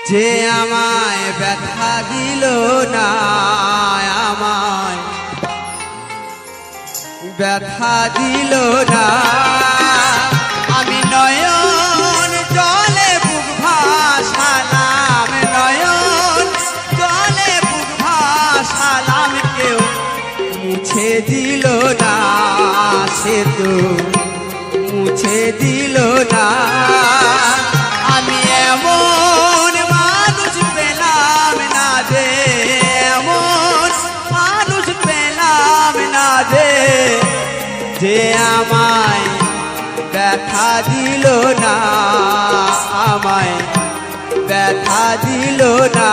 যে আমায় ব্যথা দিল না, আমায় ব্যথা দিল না। আমি নয়ন জলে বুক ভাসালাম, নয়ন জলে বুক ভাসালাম, কেউ মুছে দিল না, সে তো মুছে দিল না। আমি এমন মানুষ পেলাম না যে, এমন মানুষ পেলাম না যে, যে আমায় ব্যথা দিল না, আমায় ব্যথা দিল না।